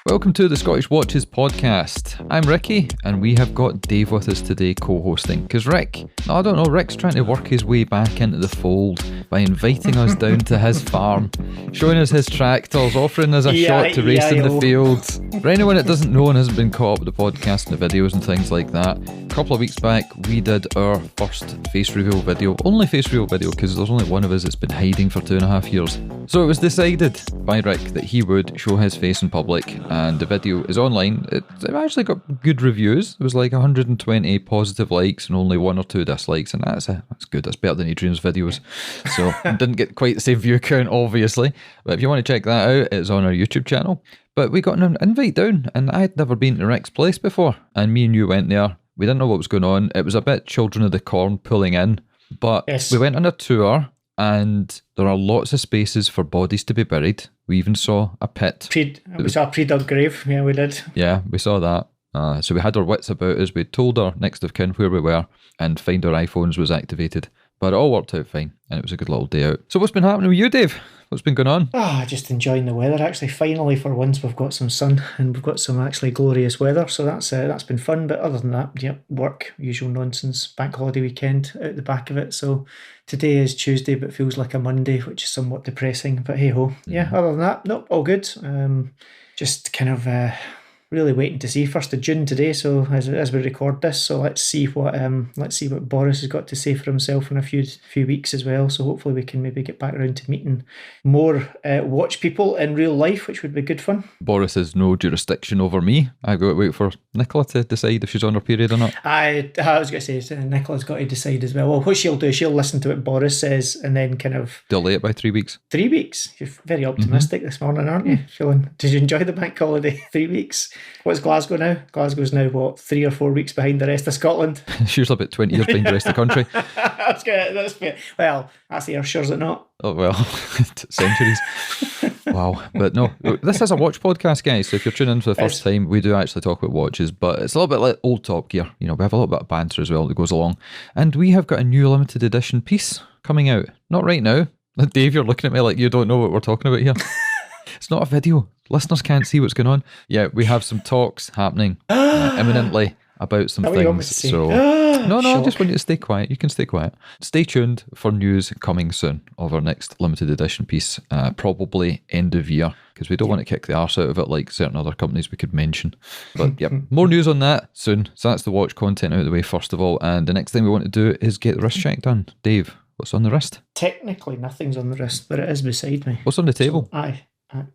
Welcome to the Scottish Watches podcast. I'm Ricky, and we have got Dave with us today co-hosting. Because Rick's trying to work his way back into the fold by inviting us down to his farm, showing us his tractors, offering us a shot to race in the fields. For anyone that doesn't know and hasn't been caught up with the podcast and the videos and things like that, a couple of weeks back we did our first face reveal video, only face reveal video because there's only one of us that's been hiding for 2.5 years. So it was decided by Rick that he would show his face in public, and the video is online. It actually got good reviews. It was like 120 positive likes and only 1 or 2 dislikes, and that's good. That's better than Adrian's videos. So didn't get quite the same view count, obviously. But if you want to check that out, it's on our YouTube channel. But we got an invite down, and I'd never been to Rick's place before, and me and you went there. We didn't know what was going on. It was a bit Children of the Corn pulling in, but yes. We went on a tour, and there are lots of spaces for bodies to be buried. We even saw a pit. We saw a pre-dug grave. Yeah, we did. Yeah, we saw that. So we had our wits about us. We told our next of kin where we were, and Find Our iPhones was activated. But it all worked out fine, and it was a good little day out. So what's been happening with you, Dave? What's been going on? Just enjoying the weather. Actually, finally, for once, we've got some sun, and we've got some actually glorious weather. So that's been fun. But other than that, work, usual nonsense. Bank holiday weekend out the back of it. So today is Tuesday, but feels like a Monday, which is somewhat depressing. But hey ho, Other than that, nope, all good. Just kind of really waiting to see 1st of June today. So as we record this, so let's see what Boris has got to say for himself in a few weeks as well. So hopefully we can maybe get back around to meeting more watch people in real life, which would be good fun. Boris has no jurisdiction over me. I got to wait for Nicola to decide if she's on her period or not. I was going to say Nicola's got to decide as well. Well, what she'll do, she'll listen to what Boris says and then kind of delay it by 3 weeks. 3 weeks? You're very optimistic this morning, aren't you? Did you enjoy the bank holiday? 3 weeks. What's Glasgow now? Glasgow's now, 3 or 4 weeks behind the rest of Scotland? It's usually about 20 years behind the rest of the country. That's Ayrshire, is it not? Oh, well, centuries. Wow. But no, this is a watch podcast, guys. So if you're tuning in for the first time, we do actually talk about watches, but it's a little bit like old Top Gear. We have a little bit of banter as well that goes along. And we have got a new limited edition piece coming out. Not right now. Dave, you're looking at me like you don't know what we're talking about here. It's not a video. Listeners can't see what's going on. Yeah, we have some talks happening imminently about some things. So no, I just want you to stay quiet. You can stay quiet. Stay tuned for news coming soon of our next limited edition piece, probably end of year, because we don't want to kick the arse out of it like certain other companies we could mention. But more news on that soon. So that's the watch content out of the way first of all. And the next thing we want to do is get the wrist check done. Dave, what's on the wrist? Technically nothing's on the wrist, but it is beside me. What's on the table?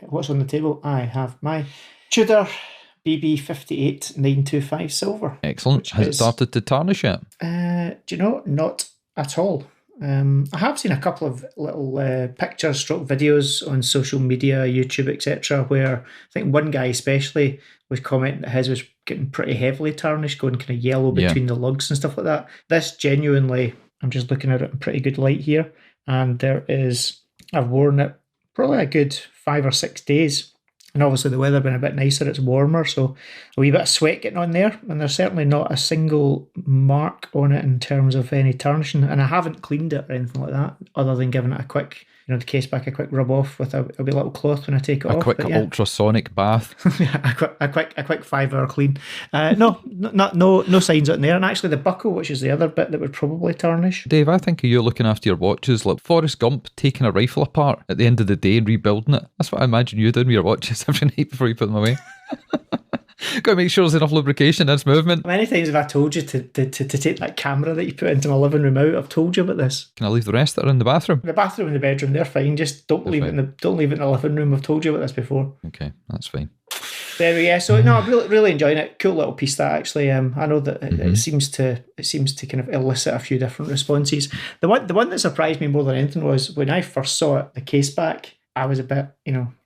What's on the table? I have my Tudor BB 58925 silver. Excellent. Has it started to tarnish yet? Do you know? Not at all. I have seen a couple of little pictures, stroke videos on social media, YouTube, etc., where I think one guy especially was commenting that his was getting pretty heavily tarnished, going kind of yellow between the lugs and stuff like that. This genuinely, I'm just looking at it in pretty good light here, and I've worn it probably a good 5 or 6 days. And obviously the weather being a bit nicer, it's warmer, so a wee bit of sweat getting on there, and there's certainly not a single mark on it in terms of any tarnishing, and I haven't cleaned it or anything like that, other than giving it a quick, the case back a quick rub off with a wee little cloth when I take it off. A quick ultrasonic bath. a quick 5-hour clean. No signs out in there, and actually the buckle, which is the other bit that would probably tarnish. Dave, I think you're looking after your watches like Forrest Gump taking a rifle apart at the end of the day and rebuilding it. That's what I imagine you doing with your watches every night before you put them away. Got to make sure there's enough lubrication in its movement. Many times have I told you to take that camera that you put into my living room out? I've told you about this. Can I leave the rest that are in the bathroom? The bathroom and the bedroom, they're fine. Just don't leave it in the living room. I've told you about this before. Okay, that's fine. There we go. So no, I'm really enjoying it. Cool little piece that actually. I know that it seems to kind of elicit a few different responses. The one that surprised me more than anything was when I first saw it, the case back. I was a bit,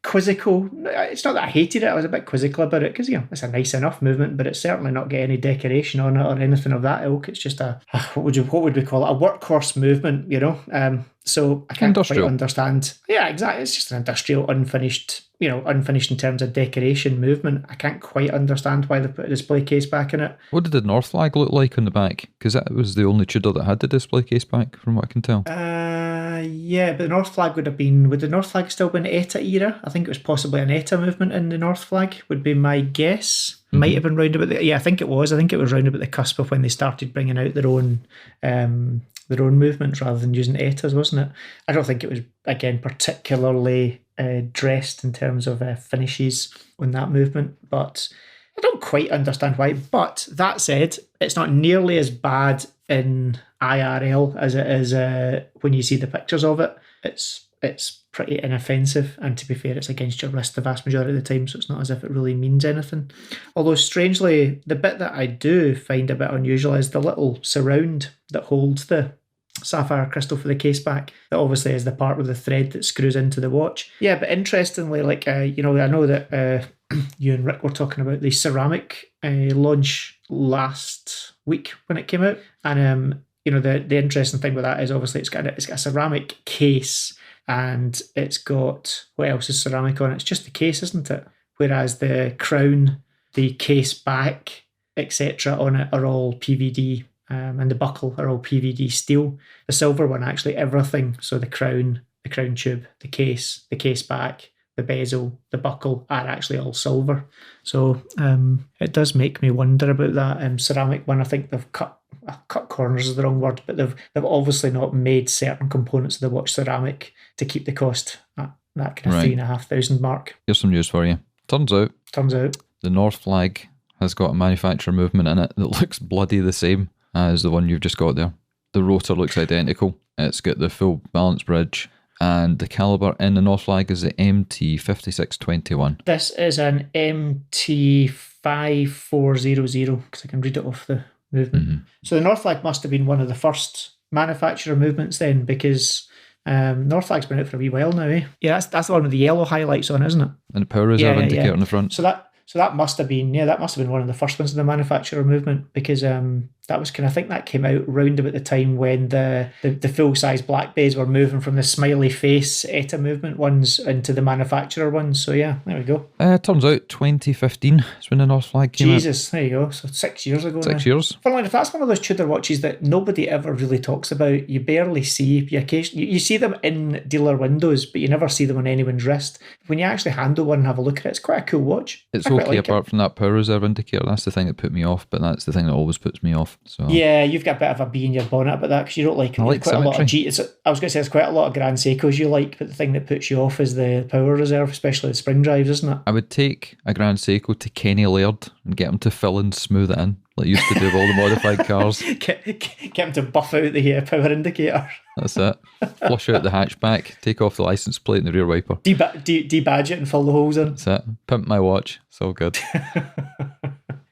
quizzical. It's not that I hated it. I was a bit quizzical about it because, it's a nice enough movement, but it's certainly not got any decoration on it or anything of that ilk. It's just what would we call it? A workhorse movement, So I can't quite Industrial. understand. Yeah, exactly. It's just an industrial, unfinished in terms of decoration movement. I can't quite understand why they put a display case back in it. What did the North flag look like on the back? Because that was the only Tudor that had the display case back, from what I can tell. Yeah, but the North flag would the North flag still been ETA era? I think it was possibly an ETA movement in the North flag, would be my guess. Might have been round about I think it was. I think it was round about the cusp of when they started bringing out their own movements rather than using ETAs, wasn't it? I don't think it was, again, particularly dressed in terms of finishes on that movement, but I don't quite understand why. But that said, it's not nearly as bad in IRL as it is when you see the pictures of it. It's pretty inoffensive, and to be fair, it's against your wrist the vast majority of the time, so it's not as if it really means anything. Although, strangely, the bit that I do find a bit unusual is the little surround that holds the sapphire crystal for the case back. That obviously is the part with the thread that screws into the watch. Yeah, but interestingly, I know that you and Rick were talking about the ceramic launch last week when it came out, and the interesting thing with that is obviously it's got a ceramic case, and it's got, what else is ceramic on it? It's just the case, isn't it? Whereas the crown, the case back, etc. on it are all PVD, and the buckle are all PVD steel. The silver one, actually everything, so the crown tube, the case back, the bezel, the buckle are actually all silver. So it does make me wonder about that ceramic one. I think they've cut corners is the wrong word, but they've obviously not made certain components of the watch ceramic to keep the cost at that kind of $3,500 mark. Here's some news for you. Turns out the North flag has got a manufacturer movement in it that looks bloody the same as the one you've just got there. The rotor looks identical. It's got the full balance bridge, and the caliber in the North flag is the MT5621. This is an MT5400, because I can read it off the movement. Mm-hmm. So the North flag must have been one of the first manufacturer movements then, because North flag's been out for a wee while now, eh? Yeah, that's the one with the yellow highlights on, isn't it? And the power reserve indicator on the front. So that must have been one of the first ones in the manufacturer movement, because that was I think that came out round about the time when the full size black bays were moving from the smiley face ETA movement ones into the manufacturer ones. So yeah, there we go. Turns out 2015 is when the North flag came out. Jesus, there you go. So 6 years ago. 6 years. Funnily enough, that's one of those Tudor watches that nobody ever really talks about. You barely see. You see them in dealer windows, but you never see them on anyone's wrist. When you actually handle one and have a look at it, it's quite a cool watch. It's okay apart from that power reserve indicator. That's the thing that put me off, but that's the thing that always puts me off. So yeah, you've got a bit of a bee in your bonnet about that, because you don't like. I like quite symmetry. A lot of I was going to say there's quite a lot of Grand Seikos you like, but the thing that puts you off is the power reserve, especially the spring drives, isn't it? I would take a Grand Seiko to Kenny Laird and get him to fill and smooth it in, like you used to do with all the modified cars. Get him to buff out the power indicator. That's it. Flush out the hatchback, take off the license plate and the rear wiper. Debadge it and fill the holes in. That's it. Pimp my watch. It's all good.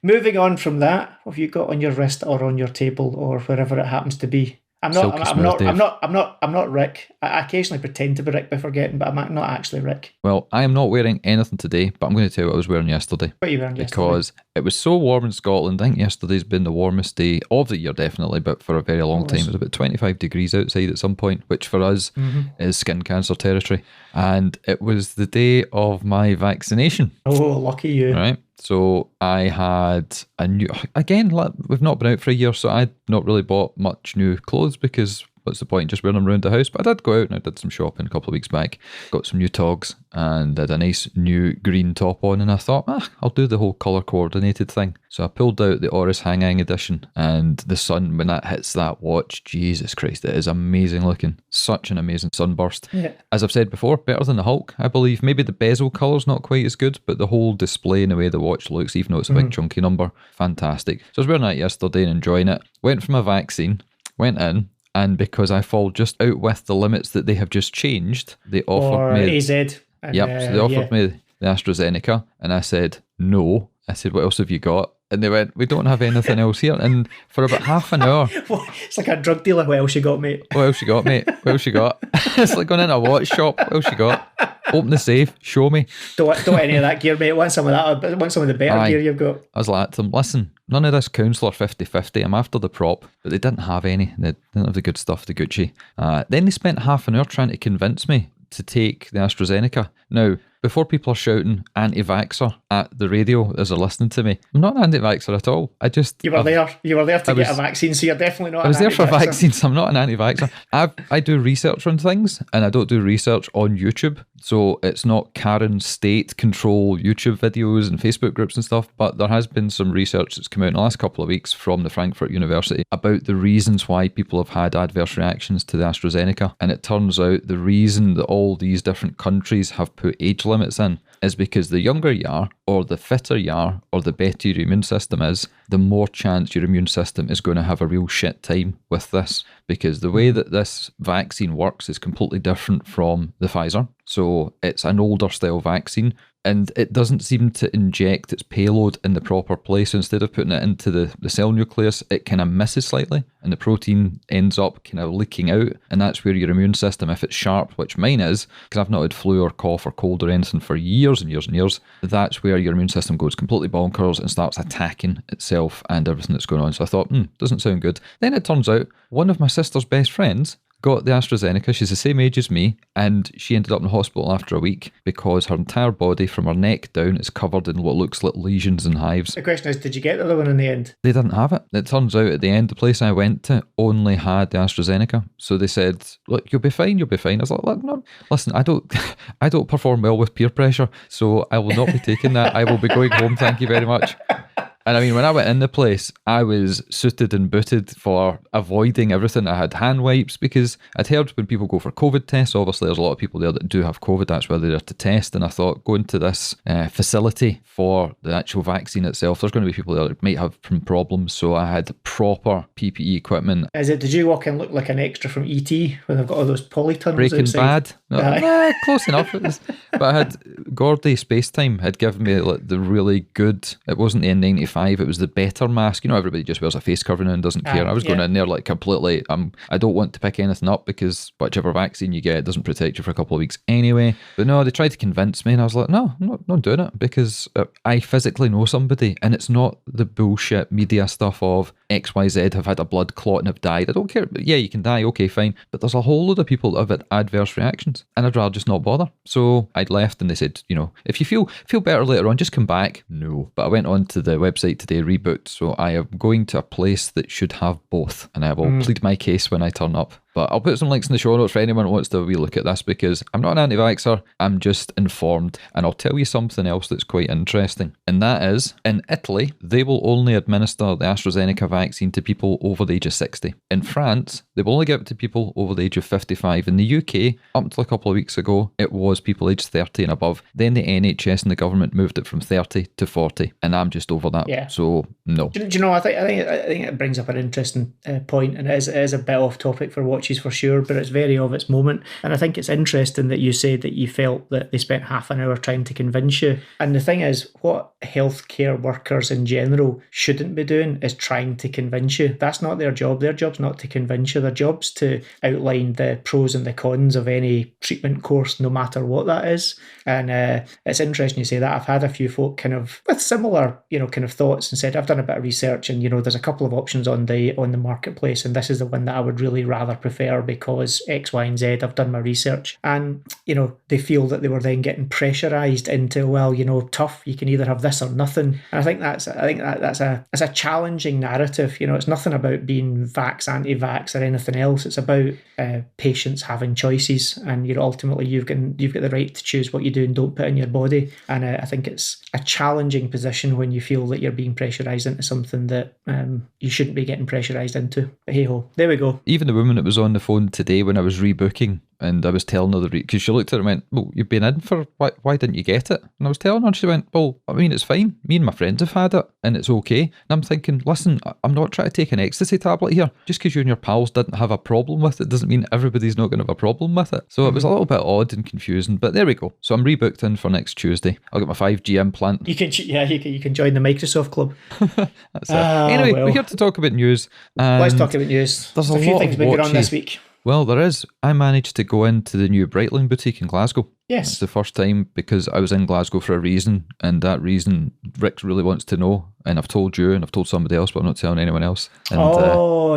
Moving on from that, what have you got on your wrist or on your table or wherever it happens to be? I'm not Rick. I occasionally pretend to be Rick by forgetting, but I'm not actually Rick. Well, I am not wearing anything today, but I'm going to tell you what I was wearing yesterday. What are you wearing yesterday? Because it was so warm in Scotland. I think yesterday's been the warmest day of the year, definitely, but for a very long time. It was about 25 degrees outside at some point, which for us is skin cancer territory. And it was the day of my vaccination. Oh, lucky you. Right. So I had we've not been out for a year, so I'd not really bought much new clothes, because what's the point just wearing them around the house? But I did go out and I did some shopping a couple of weeks back, got some new togs and had a nice new green top on, and I thought, I'll do the whole colour coordinated thing. So I pulled out the Oris Hang edition, and the sun, when that hits that watch, Jesus Christ, it is amazing looking. Such an amazing sunburst. Yeah. As I've said before, better than the Hulk, I believe. Maybe the bezel colour's not quite as good, but the whole display and the way the watch looks, even though it's a big chunky number, fantastic. So I was wearing that yesterday and enjoying it. Went for my vaccine, went in, and because I fall just out with the limits that they have just changed, they offered me AZ. So they offered me the AstraZeneca, and I said no. I said, what else have you got? And they went, we don't have anything else here. And for about half an hour. It's like a drug dealer. What else you got, mate? What else you got, mate? What else you got? It's like going in a watch shop. What else you got? Open the safe. Show me. Don't want any of that gear, mate. Want some of that. Want some of the better gear you've got. I was like to them, listen, none of this counsellor 50-50. I'm after the prop, but they didn't have any. They didn't have the good stuff, the Gucci. Then they spent half an hour trying to convince me to take the AstraZeneca. Now, before people are shouting anti-vaxxer at the radio as they're listening to me, I'm not an anti-vaxxer at all. You were there to get a vaccine, so you're definitely not an anti-vaxxer. I was there for vaccines, so I'm not an anti-vaxxer. I do research on things, and I don't do research on YouTube, so it's not Karen state control YouTube videos and Facebook groups and stuff, but there has been some research that's come out in the last couple of weeks from the Frankfurt University about the reasons why people have had adverse reactions to the AstraZeneca, and it turns out the reason that all these different countries have put age limits in is because the younger you are, or the fitter you are, or the better your immune system is, the more chance your immune system is going to have a real shit time with this. Because the way that this vaccine works is completely different from the Pfizer. So it's an older style vaccine, and it doesn't seem to inject its payload in the proper place. So instead of putting it into the cell nucleus, it kind of misses slightly, and the protein ends up kind of leaking out. And that's where your immune system, if it's sharp, which mine is, because I've not had flu or cough or cold or anything for years and years and years, that's where your immune system goes completely bonkers and starts attacking itself and everything that's going on. So I thought, doesn't sound good. Then it turns out one of my sister's best friends got the AstraZeneca. She's the same age as me, and she ended up in the hospital after a week because her entire body from her neck down is covered in what looks like lesions and hives. The question is, did you get the other one in the end? They didn't have it. It turns out at the end, the place I went to only had the AstraZeneca. So they said, look, you'll be fine. I was like, no, listen, I don't perform well with peer pressure, so I will not be taking that. I will be going home, thank you very much. And I mean, when I went in the place, I was suited and booted for avoiding everything. I had hand wipes because I'd heard when people go for COVID tests, obviously there's a lot of people there that do have COVID. That's where they're there to test. And I thought going to this facility for the actual vaccine itself, there's going to be people there that might have some problems. So I had proper PPE equipment. Did you walk in look like an extra from E.T. when they've got all those polytunnels Breaking outside? Bad? No, close enough. But I had Gordy Spacetime had given me like the really good, it wasn't the N95. It was the better mask. You know, everybody just wears a face covering and doesn't care. I was going in there like completely, I don't want to pick anything up because whichever vaccine you get, it doesn't protect you for a couple of weeks anyway. But no, they tried to convince me and I was like, no, I'm not doing it because I physically know somebody, and it's not the bullshit media stuff of XYZ have had a blood clot and have died. I don't care. Yeah, you can die. Okay, fine. But there's a whole load of people that have had adverse reactions, and I'd rather just not bother. So I'd left and they said, you know, if you feel better later on, just come back. No. But I went on to the website today, rebooked, so I am going to a place that should have both, and I will plead my case when I turn up. But I'll put some links in the show notes for anyone who wants to have a wee look at this, because I'm not an anti-vaxxer, I'm just informed. And I'll tell you something else that's quite interesting, and that is, in Italy, they will only administer the AstraZeneca vaccine to people over the age of 60. In France, they will only give it to people over the age of 55. In the UK, up until a couple of weeks ago, it was people aged 30 and above. Then the NHS and the government moved it from 30 to 40, and I'm just over that. Yeah. So, no. Do you know, I think it brings up an interesting point, and it is a bit off topic for watching for sure, but it's very of its moment. And I think it's interesting that you said that you felt that they spent half an hour trying to convince you. And the thing is, what healthcare workers in general shouldn't be doing is trying to convince you. That's not their job. Their job's not to convince you. Their job's to outline the pros and the cons of any treatment course, no matter what that is. And it's interesting you say that. I've had a few folk kind of with similar, kind of thoughts and said, I've done a bit of research and, there's a couple of options on the marketplace, and this is the one that I would really rather prefer because X, Y, and Z, I've done my research. And, they feel that they were then getting pressurised into, well, tough, you can either have this or nothing. And I think that's a challenging narrative. It's nothing about being vax, anti-vax or anything else. It's about patients having choices, and ultimately you've got the right to choose what you do and don't put in your body. And I think it's a challenging position when you feel that you're being pressurised into something that you shouldn't be getting pressurised into. But hey ho, there we go. Even the woman that was on the phone today when I was rebooking, and I was telling her because she looked at it and went, well, you've been in for, why didn't you get it? And I was telling her, and she went, well, I mean, it's fine. Me and my friends have had it and it's okay. And I'm thinking, listen, I'm not trying to take an ecstasy tablet here. Just because you and your pals didn't have a problem with it doesn't mean everybody's not going to have a problem with it. So it was a little bit odd and confusing, but there we go. So I'm rebooked in for next Tuesday. I'll get my 5G implant. You can join the Microsoft Club. That's it. Anyway, we're here to talk about news. Let's talk about news. There's a few things been going on this week. Well, there is. I managed to go into the new Breitling boutique in Glasgow. Yes. It's the first time because I was in Glasgow for a reason, and that reason Rick really wants to know. and I've told you, and I've told somebody else, but I'm not telling anyone else. And,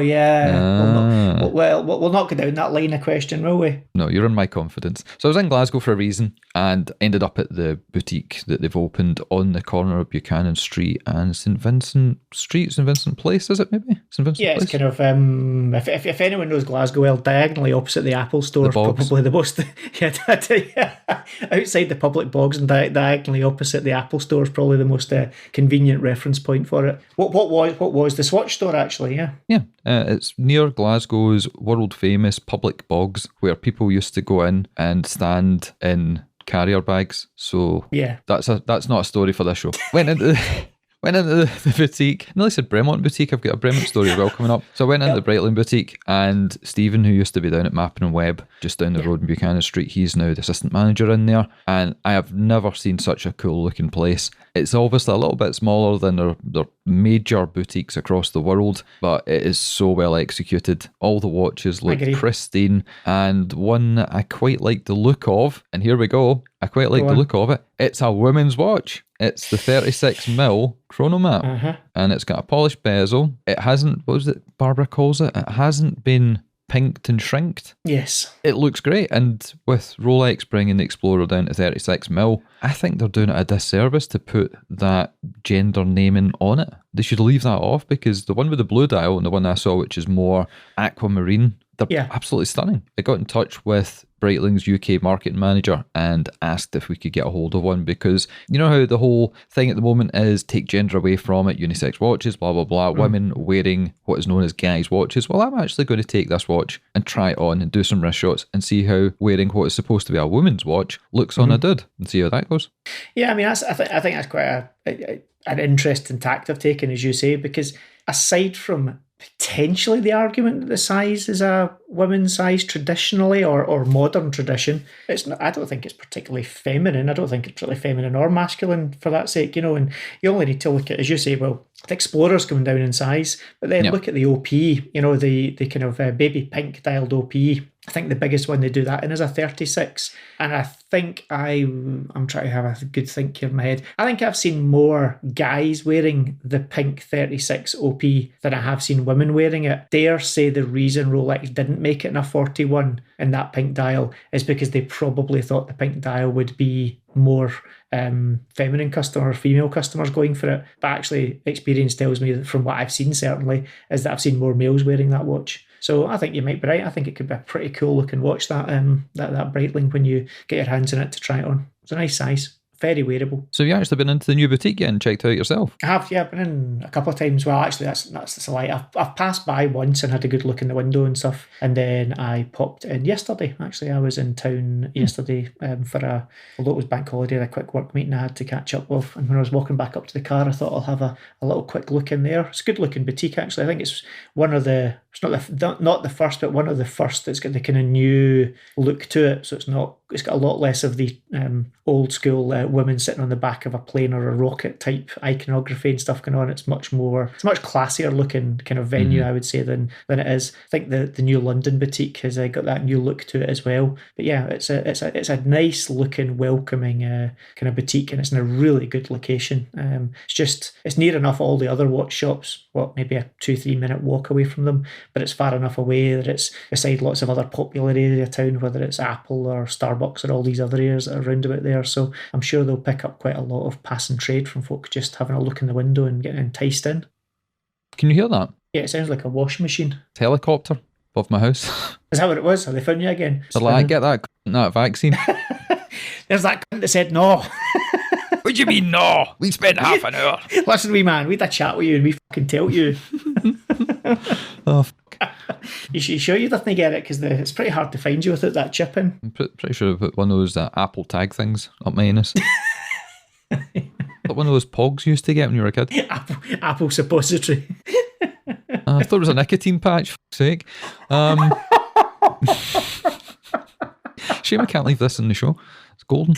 yeah. We'll not go down that line of question, will we? No, you're in my confidence. So I was in Glasgow for a reason and ended up at the boutique that they've opened on the corner of Buchanan Street and St Vincent Street, St Vincent Place, is it maybe? St Vincent Yeah, Place? it's kind of, if anyone knows Glasgow well, diagonally opposite the Apple store, probably the most, outside the public bogs and diagonally opposite the Apple store is probably the most convenient reference point for it. What was the Swatch store actually? Yeah, it's near Glasgow's world famous public bogs where people used to go in and stand in carrier bags. So yeah, that's not a story for this show. Went into the boutique. I nearly said Bremont Boutique. I've got a Bremont story as well coming up. So I went into the Breitling Boutique, and Stephen, who used to be down at Mappin and Webb, just down the road in Buchanan Street, he's now the assistant manager in there. And I have never seen such a cool looking place. It's obviously a little bit smaller than their major boutiques across the world, but it is so well executed. All the watches look pristine, and one I quite like the look of, and here we go, I quite like the look of it. It's a women's watch. It's the 36mm chronomat, and it's got a polished bezel. It hasn't, what was it Barbara calls it? It hasn't been pinked and shrinked. Yes. It looks great, and with Rolex bringing the Explorer down to 36mm, I think they're doing it a disservice to put that gender naming on it. They should leave that off, because the one with the blue dial and the one I saw, which is more aquamarine, they're absolutely stunning. I got in touch with Breitling's UK marketing manager and asked if we could get a hold of one, because you know how the whole thing at the moment is take gender away from it, unisex watches, blah, blah, blah, women wearing what is known as guys' watches. Well, I'm actually going to take this watch and try it on and do some wrist shots and see how wearing what is supposed to be a woman's watch looks on a dude, and see how that goes. Yeah, I mean, I think that's quite an interesting tact I've taken, as you say, because aside from potentially the argument that the size is a women's size traditionally or modern tradition, it's not, I don't think it's particularly feminine. I don't think it's particularly feminine or masculine for that sake, and you only need to look at, as you say, well, the Explorer's coming down in size, but then look at the OP, the kind of baby pink dialed OP. I think the biggest one they do that in is a 36. And I think I'm trying to have a good think here in my head. I think I've seen more guys wearing the pink 36 OP than I have seen women wearing it. Dare say the reason Rolex didn't make it in a 41 in that pink dial is because they probably thought the pink dial would be more feminine customers, female customers going for it. But actually, experience tells me that from what I've seen, certainly, is that I've seen more males wearing that watch. So I think you might be right. I think it could be a pretty cool looking watch, that Breitling, when you get your hands on it to try it on. It's a nice size. Very wearable. So have you actually been into the new boutique yet and checked it out yourself? I have, yeah. I've been in a couple of times. Well, actually, that's a lie. I've passed by once and had a good look in the window and stuff. And then I popped in yesterday. Actually, I was in town yesterday for although it was bank holiday, a quick work meeting I had to catch up with. And when I was walking back up to the car, I thought I'll have a little quick look in there. It's a good looking boutique, actually. I think it's one of the, it's not the first, but one of the first that's got the kind of new look to it. So it's got a lot less of the old school women sitting on the back of a plane or a rocket type iconography and stuff going on. It's much classier looking kind of venue, I would say, than it is. I think the new London boutique has got that new look to it as well. But yeah, it's a nice looking, welcoming kind of boutique, and it's in a really good location. It's near enough all the other watch shops, maybe a 2-3 minute walk away from them, but it's far enough away that it's beside lots of other popular area of town, whether it's Apple or Starbucks or all these other areas that are around about there. So I'm sure they'll pick up quite a lot of passing trade from folk just having a look in the window and getting enticed in. Can you hear that? Yeah, it sounds like a washing maching. Helicopter above my house. Is that what it was? Have they found you again? They're like, get that vaccine. There's that cunt that said no. What do you mean no? We spent half an hour. Listen, wee man, we had a chat with you and we fucking tell you. Oh, fuck. You sure you didn't get it? Because it's pretty hard to find you without that chip in. I'm pretty sure I put one of those Apple tag things up my anus. Like one of those pogs you used to get when you were a kid. Apple suppository. I thought it was a nicotine patch, for fuck's sake. Shame I can't leave this in the show. It's golden.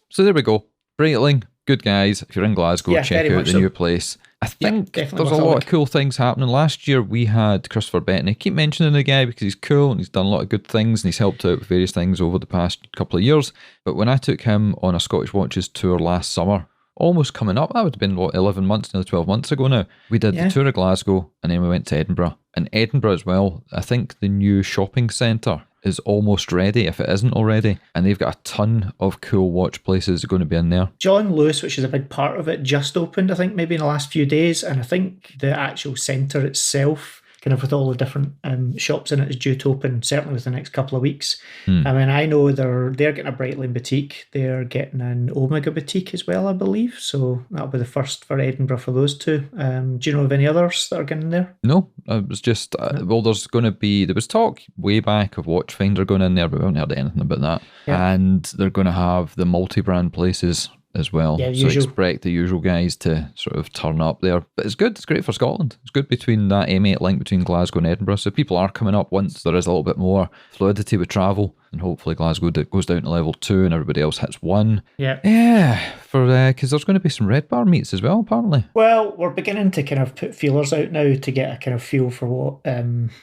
So there we go. Breitling, good guys. If you're in Glasgow, check out the new place. I think there's a lot of cool things happening. Last year we had Christopher Bettany. I keep mentioning the guy because he's cool and he's done a lot of good things and he's helped out with various things over the past couple of years. But when I took him on a Scottish Watches tour last summer almost coming up. That would have been, 11 months, nearly 12 months ago now. We did the tour of Glasgow, and then we went to Edinburgh. And Edinburgh as well, I think the new shopping centre is almost ready, if it isn't already. And they've got a ton of cool watch places going to be in there. John Lewis, which is a big part of it, just opened, I think, maybe in the last few days. And I think the actual centre itself, kind of with all the different shops in it, is due to open certainly within the next couple of weeks. I mean, I know they're getting a Breitling boutique. They're getting an Omega boutique as well, I believe. So that'll be the first for Edinburgh for those two. Do you know of any others that are getting there? No, it was just, well, there was talk way back of Watchfinder going in there, but we haven't heard anything about that. Yeah. And they're going to have the multi-brand places as well. Yeah, so expect the usual guys to sort of turn up there. But it's good. It's great for Scotland. It's good between that M8 link between Glasgow and Edinburgh. So people are coming up once there is a little bit more fluidity with travel. And hopefully Glasgow goes down to level 2 and everybody else hits 1. Yeah. Yeah. Because there's going to be some Red Bar meets as well, apparently. Well, we're beginning to kind of put feelers out now to get a kind of feel for what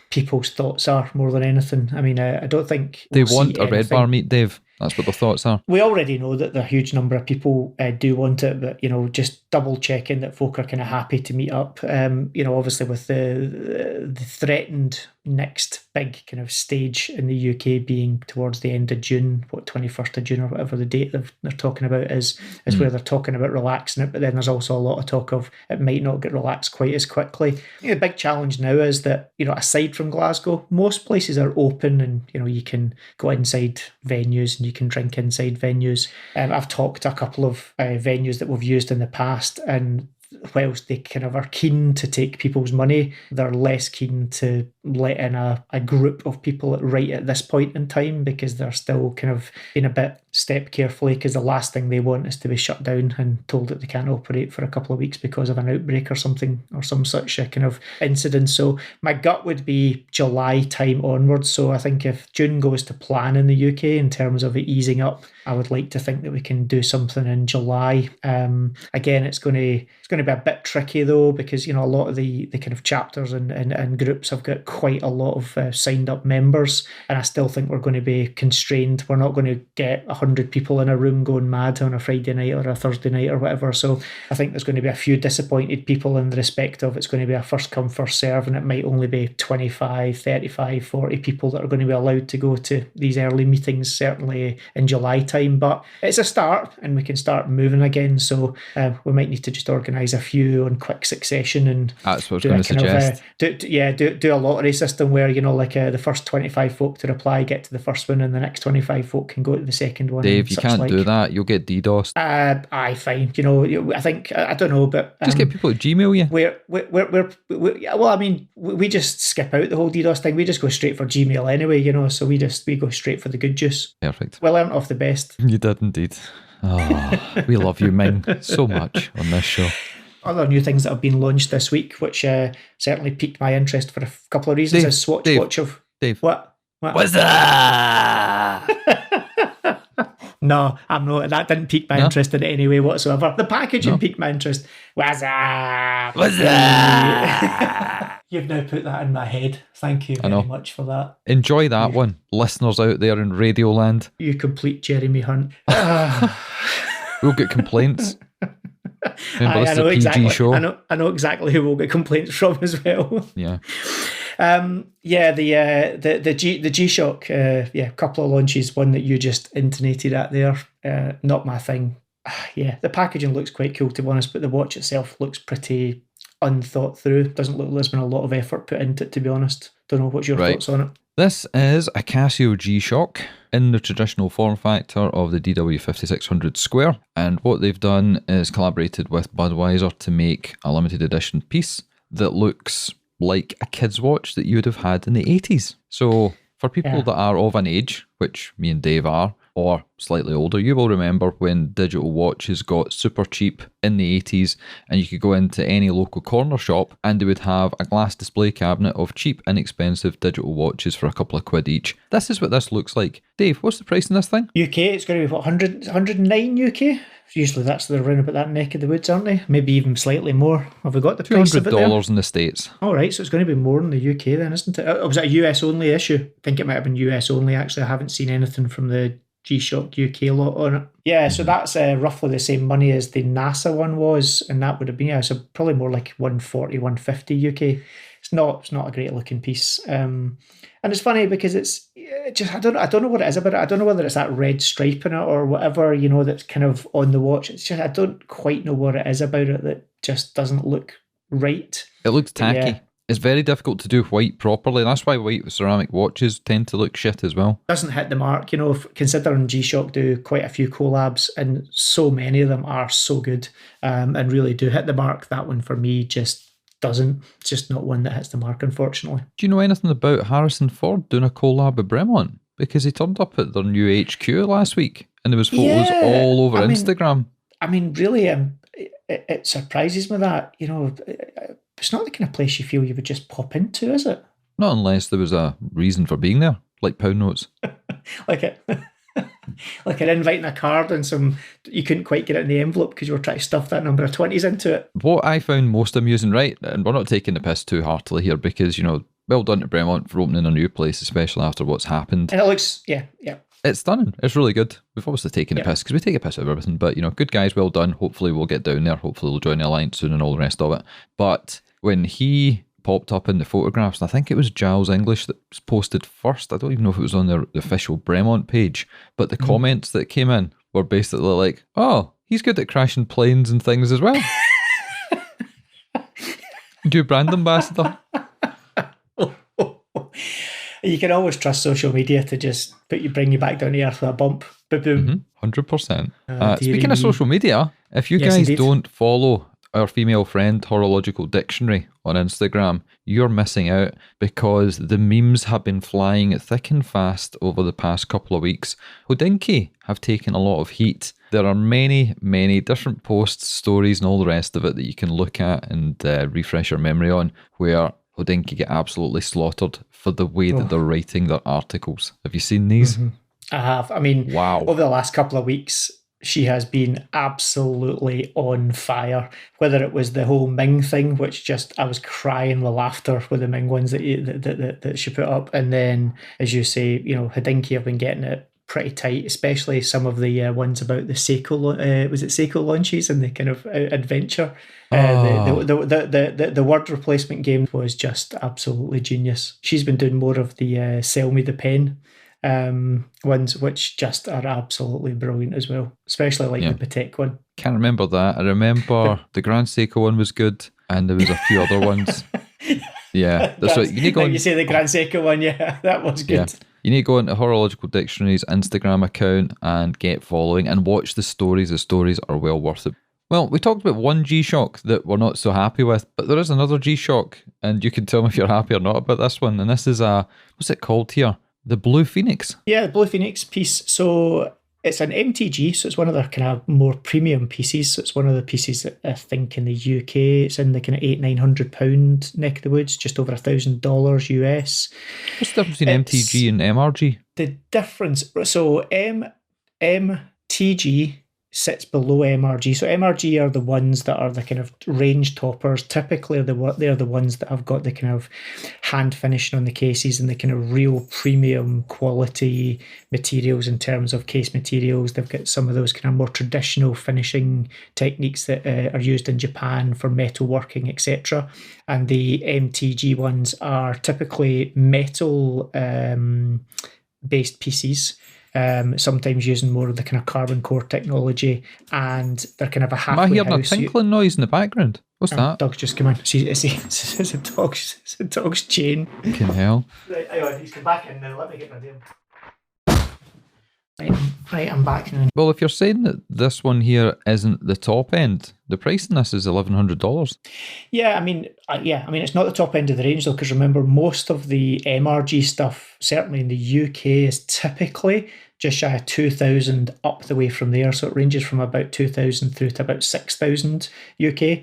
people's thoughts are more than anything. I mean, I don't think they want a Red Bar meet, Dave. That's what their thoughts are. We already know that the huge number of people do want it, but, just double checking that folk are kind of happy to meet up. Obviously with the threatened next big kind of stage in the UK being towards the end of June, 21st of June or whatever the date they're talking about is where they're talking about relaxing it. But then there's also a lot of talk of it might not get relaxed quite as quickly. The big challenge now is that, aside from Glasgow, most places are open and, you can go inside venues and you can drink inside venues. I've talked to a couple of venues that we've used in the past, and whilst they kind of are keen to take people's money, they're less keen to let in a group of people right at this point in time, because they're still kind of being a bit step carefully, because the last thing they want is to be shut down and told that they can't operate for a couple of weeks because of an outbreak or something, or some such kind of incident. So my gut would be July time onwards. So I think if June goes to plan in the UK in terms of it easing up, I would like to think that we can do something in July. Again, it's going to be a bit tricky though, because a lot of the kind of chapters and groups have got quite a lot of signed up members, and I still think we're going to be constrained. We're not going to get 100 people in a room going mad on a Friday night or a Thursday night or whatever. So I think there's going to be a few disappointed people in the respect of it's going to be a first come first serve, and it might only be 25, 35, 40 people that are going to be allowed to go to these early meetings, certainly in July time. But it's a start and we can start moving again. So we might need to just organise a few on quick succession, and that's what I was going to suggest. Do a lottery system where the first 25 folk to reply get to the first one, and the next 25 folk can go to the second one. Dave, you can't do that. You'll get DDoSed. Aye, fine. I think I don't know, but just get people to Gmail you. Well, I mean, we just skip out the whole DDoS thing. We just go straight for Gmail anyway. So we go straight for the good juice. Perfect. We learned off the best. You did indeed. Oh, we love you, Ming, so much on this show. Other new things that have been launched this week, which certainly piqued my interest for a couple of reasons, is Swatch Watch of... Dave. What? What's that? No, I'm not. That didn't pique my interest in any way whatsoever. The packaging piqued my interest. What's that? What's that? You've now put that in my head. Thank you very much for that. Enjoy that one, listeners out there in Radioland. You complete Jeremy Hunt. We'll get complaints. Remember, this is a PG exactly. show. I know exactly who we'll get complaints from as well. Yeah. The G-Shock, couple of launches. One that you just intonated at there. Not my thing. The packaging looks quite cool, to be honest, but the watch itself looks pretty unthought through. Doesn't look like there's been a lot of effort put into it, to be honest. Don't know what's your thoughts on it. This is a Casio G-Shock in the traditional form factor of the DW5600 Square, and what they've done is collaborated with Budweiser to make a limited edition piece that looks like a kid's watch that you would have had in the 80s. So for people that are of an age, which me and Dave are, or slightly older, you will remember when digital watches got super cheap in the 80s, and you could go into any local corner shop and they would have a glass display cabinet of cheap, inexpensive digital watches for a couple of quid each. This is what this looks like. Dave, what's the price on this thing? UK, it's going to be 109 UK? Usually they're around about that neck of the woods, aren't they? Maybe even slightly more. Have we got the price of it there? $200 in the States. All right, so it's going to be more in the UK then, isn't it? Was it a US only issue? I think it might have been US only, actually. I haven't seen anything from the G-Shock UK lot on it. Yeah, so that's roughly the same money as the NASA one was, and that would have been, so probably more like 140, 150 UK. It's not a great looking piece. And it's funny because it's just, I don't know what it is about it. I don't know whether it's that red stripe in it or whatever, that's kind of on the watch. It's just, I don't quite know what it is about it that just doesn't look right. It looks tacky. Yeah. It's very difficult to do white properly. That's why white ceramic watches tend to look shit as well. Doesn't hit the mark, considering G-Shock do quite a few collabs and so many of them are so good and really do hit the mark. That one for me just doesn't. It's just not one that hits the mark, unfortunately. Do you know anything about Harrison Ford doing a collab with Bremont? Because he turned up at their new HQ last week and there was photos all over Instagram. Really, it surprises me that, it's not the kind of place you feel you would just pop into, is it? Not unless there was a reason for being there, like pound notes. like an invite and a card and you couldn't quite get it in the envelope because you were trying to stuff that number of 20s into it. What I found most amusing, right, and we're not taking the piss too heartily here because, well done to Bremont for opening a new place, especially after what's happened. And it looks, yeah. It's stunning. It's really good. We've obviously taken the piss because we take a piss out of everything, but, good guys, well done. Hopefully we'll get down there. Hopefully we'll join the Alliance soon and all the rest of it. But when he popped up in the photographs, and I think it was Giles English that was posted first. I don't even know if it was on the official Bremont page, but the comments that came in were basically like, oh, he's good at crashing planes and things as well. Do brand ambassador. You can always trust social media to just bring you back down to earth with a bump. Boom. 100%. Speaking of social media, if you guys don't follow our female friend Horological Dictionary on Instagram, you're missing out because the memes have been flying thick and fast over the past couple of weeks. Hodinkee have taken a lot of heat. There are many, many different posts, stories and all the rest of it that you can look at and refresh your memory on where Hodinkee get absolutely slaughtered for the way that they're writing their articles. Have you seen these? Mm-hmm. I have. I mean, wow. Over the last couple of weeks, she has been absolutely on fire. Whether it was the whole Ming thing, which I was crying with laughter with the Ming ones that she put up. And then, as you say, Hodinkee have been getting it pretty tight, especially some of the ones about the Seiko, was it Seiko launches and the kind of adventure. The word replacement game was just absolutely genius. She's been doing more of the Sell Me the Pen ones, which just are absolutely brilliant as well, especially the Patek one. Can't remember that. I remember the Grand Seiko one was good and there was a few other ones. Yeah, that's right. You say the Grand Seiko one, that was good. Yeah. You need to go into Horological Dictionary's Instagram account and get following and watch the stories. The stories are well worth it. Well, we talked about one G-Shock that we're not so happy with, but there is another G-Shock, and you can tell me if you're happy or not about this one. And this is what's it called here? The Blue Phoenix. Yeah, the Blue Phoenix piece. So it's an MTG, so it's one of their kind of more premium pieces. So it's one of the pieces that I think in the UK, it's in the kind of £800-900 neck of the woods, just over $1,000 US. What's the difference between MTG and MRG? The difference, so MTG sits below MRG. So MRG are the ones that are the kind of range toppers. Typically, they're the ones that have got the kind of hand finishing on the cases and the kind of real premium quality materials in terms of case materials. They've got some of those kind of more traditional finishing techniques that are used in Japan for metalworking, etc. And the MTG ones are typically metal based pieces. Sometimes using more of the kind of carbon core technology, and they're kind of a halfway house. Am I hearing a tinkling noise in the background? What's that? Dog's just come in. It's a dog's chain. Fucking hell. Right, he's come back in now. Let me get rid of him. Right, I'm back now. Well, if you're saying that this one here isn't the top end, the price in this is $1,100. Yeah, I mean, it's not the top end of the range though, because remember, most of the MRG stuff, certainly in the UK, is typically just shy of 2,000 up the way from there. So it ranges from about 2,000 through to about 6,000 UK.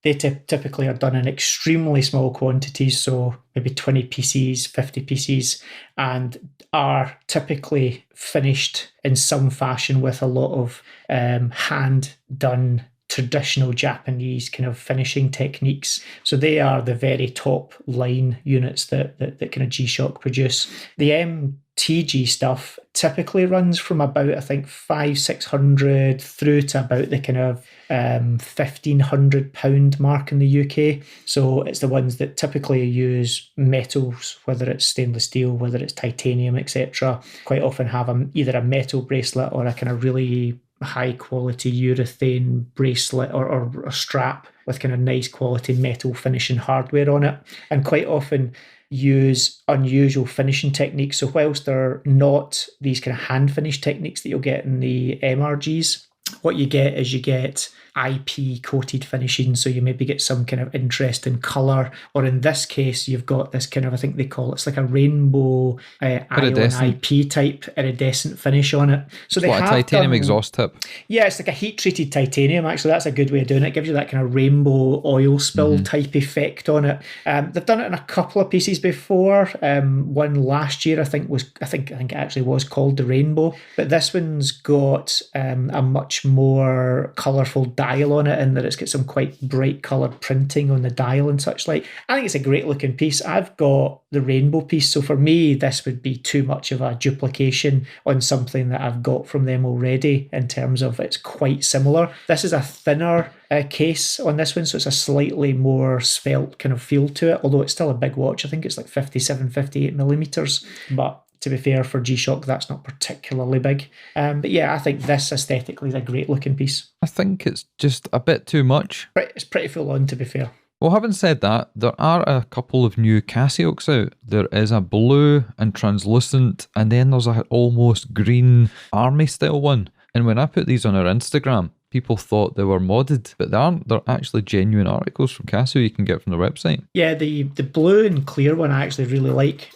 They typically are done in extremely small quantities, so maybe 20 pieces, 50 pieces, and are typically finished in some fashion with a lot of hand-done traditional Japanese kind of finishing techniques. So they are the very top line units that kind of G-Shock produce. The MTG stuff typically runs from about, I think, 500-600 through to about the kind of £1,500 mark in the UK. So it's the ones that typically use metals, whether it's stainless steel, whether it's titanium, etc. Quite often have either a metal bracelet or a kind of really high quality urethane bracelet or a strap with kind of nice quality metal finishing hardware on it, and quite often use unusual finishing techniques. So whilst they're not these kind of hand finish techniques that you'll get in the MRGs, what you get is you get IP coated finishing, so you maybe get some kind of interesting colour, or in this case you've got this kind of, I think they call it's like a rainbow ion IP type iridescent finish on it. So they have a titanium exhaust tip. Yeah, it's like a heat treated titanium. Actually, that's a good way of doing it. It gives you that kind of rainbow oil spill type effect on it. They've done it in a couple of pieces before. One last year I think it actually was called the Rainbow, but this one's got a much more colourful dial on it, and that it's got some quite bright coloured printing on the dial and such like. I think it's a great looking piece. I've got the Rainbow piece, so for me this would be too much of a duplication on something that I've got from them already in terms of it's quite similar. This is a thinner case on this one, so it's a slightly more svelte kind of feel to it, although it's still a big watch. I think it's like 57-58 millimeters, but to be fair, for G-Shock, that's not particularly big. But yeah, I think this aesthetically is a great looking piece. I think it's just a bit too much. It's pretty full on, to be fair. Well, having said that, there are a couple of new Casiokes out. There is a blue and translucent, and then there's a almost green army style one. And when I put these on our Instagram, people thought they were modded, but they aren't. They're actually genuine articles from Casio you can get from their website. Yeah, the blue and clear one I actually really like.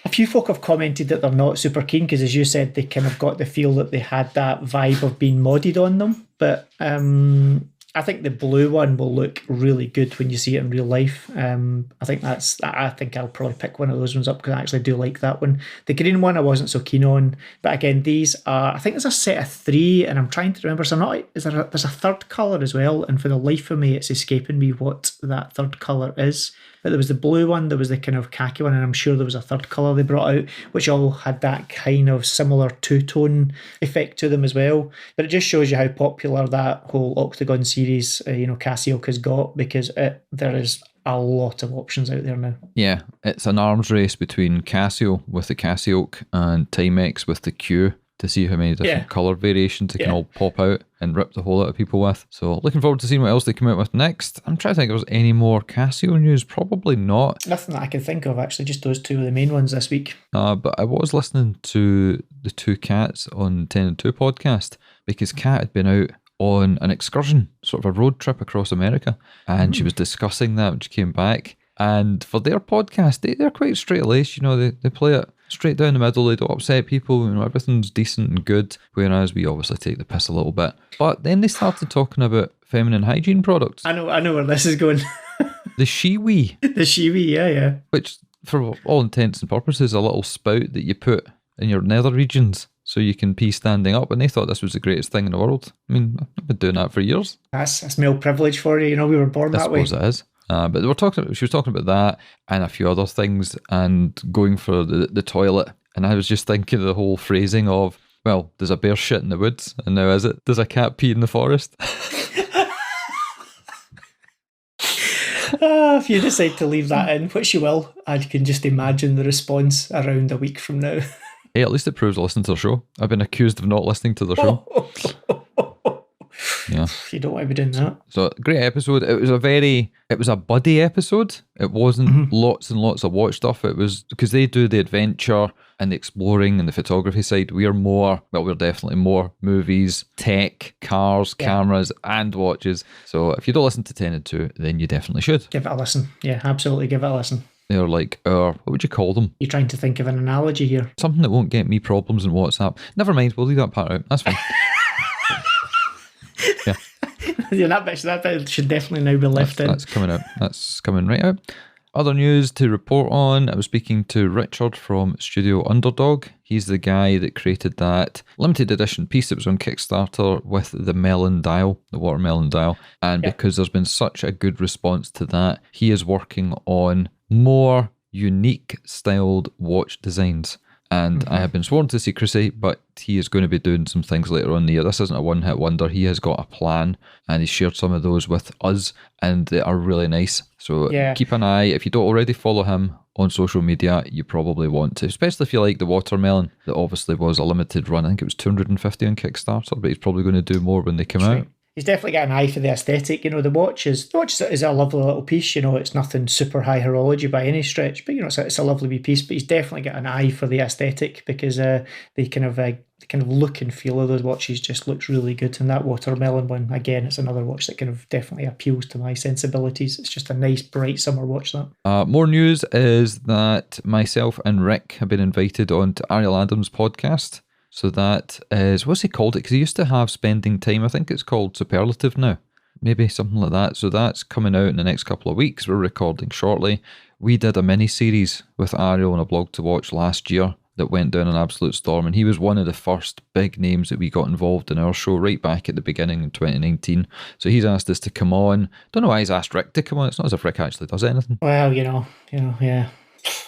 A few folk have commented that they're not super keen because, as you said, they kind of got the feel that they had that vibe of being modded on them. But I think the blue one will look really good when you see it in real life. I think I'll probably pick one of those ones up because I actually do like that one. The green one I wasn't so keen on, but again, these are, I think there's a set of 3, and I'm trying to remember. So there's a third colour as well, and for the life of me, it's escaping me what that third colour is. But there was the blue one, there was the kind of khaki one, and I'm sure there was a third colour they brought out, which all had that kind of similar two-tone effect to them as well. But it just shows you how popular that whole Octagon series, Casio has got, because there is a lot of options out there now. Yeah, it's an arms race between Casio with the Casioke and Timex with the Q, to see how many different colour variations they can all pop out and rip the whole out of people with. So looking forward to seeing what else they come out with next. I'm trying to think if there's any more Casio news. Probably not. Nothing that I can think of, actually. Just those two are the main ones this week. But I was listening to the two Cats on 10 and 2 podcast, because Cat had been out on an excursion, sort of a road trip across America, and she was discussing that when she came back. And for their podcast, they're quite straight-laced, they play it straight down the middle, they don't upset people, everything's decent and good, whereas we obviously take the piss a little bit. But then they started talking about feminine hygiene products. I know where this is going. The Shiwi. The Shiwi, yeah. Which, for all intents and purposes, is a little spout that you put in your nether regions so you can pee standing up, and they thought this was the greatest thing in the world. I mean, I've been doing that for years. That's male privilege for you, we were born that way. I suppose it is. But she was talking about that and a few other things, and going for the toilet. And I was just thinking of the whole phrasing of, well, there's a bear shit in the woods, and now is it? Does a cat pee in the forest? If you decide to leave that in, which you will, I can just imagine the response around a week from now. Hey, at least it proves I listen to the show. I've been accused of not listening to the show. Yeah. You don't want to be doing that. So, great episode. It was a buddy episode. It wasn't lots and lots of watch stuff. It was because they do the adventure and the exploring and the photography side. We're definitely more movies, tech, cars, cameras, and watches. So if you don't listen to 10 and 2, then you definitely should. Give it a listen. Yeah, absolutely give it a listen. They're like what would you call them? You're trying to think of an analogy here. Something that won't get me problems in WhatsApp. Never mind, we'll leave that part out. That's fine. Yeah, that bit should definitely now be left in. That's coming out. That's coming right out. Other news to report on, I was speaking to Richard from Studio Underdog. He's the guy that created that limited edition piece that was on Kickstarter with the melon dial, the watermelon dial. And because there's been such a good response to that, he is working on more unique styled watch designs. And I have been sworn to secrecy, but he is going to be doing some things later on in the year. This isn't a one-hit wonder. He has got a plan, and he's shared some of those with us, and they are really nice. So keep an eye. If you don't already follow him on social media, you probably want to, especially if you like the watermelon. That obviously was a limited run. I think it was 250 on Kickstarter, but he's probably going to do more when they come out. He's definitely got an eye for the aesthetic. The watch is a lovely little piece. It's nothing super high horology by any stretch, but it's a lovely wee piece. But he's definitely got an eye for the aesthetic because the kind of look and feel of those watches just looks really good. And that watermelon one, again, it's another watch that kind of definitely appeals to my sensibilities. It's just a nice bright summer watch. That more news is that myself and Rick have been invited on to Ariel Adams' podcast. So that is, what's he called it? Because he used to have Spending Time. I think it's called Superlative now. Maybe something like that. So that's coming out in the next couple of weeks. We're recording shortly. We did a mini-series with Ariel on a blog to watch last year that went down an absolute storm. And he was one of the first big names that we got involved in our show right back at the beginning in 2019. So he's asked us to come on. Don't know why he's asked Rick to come on. It's not as if Rick actually does anything. Well, yeah.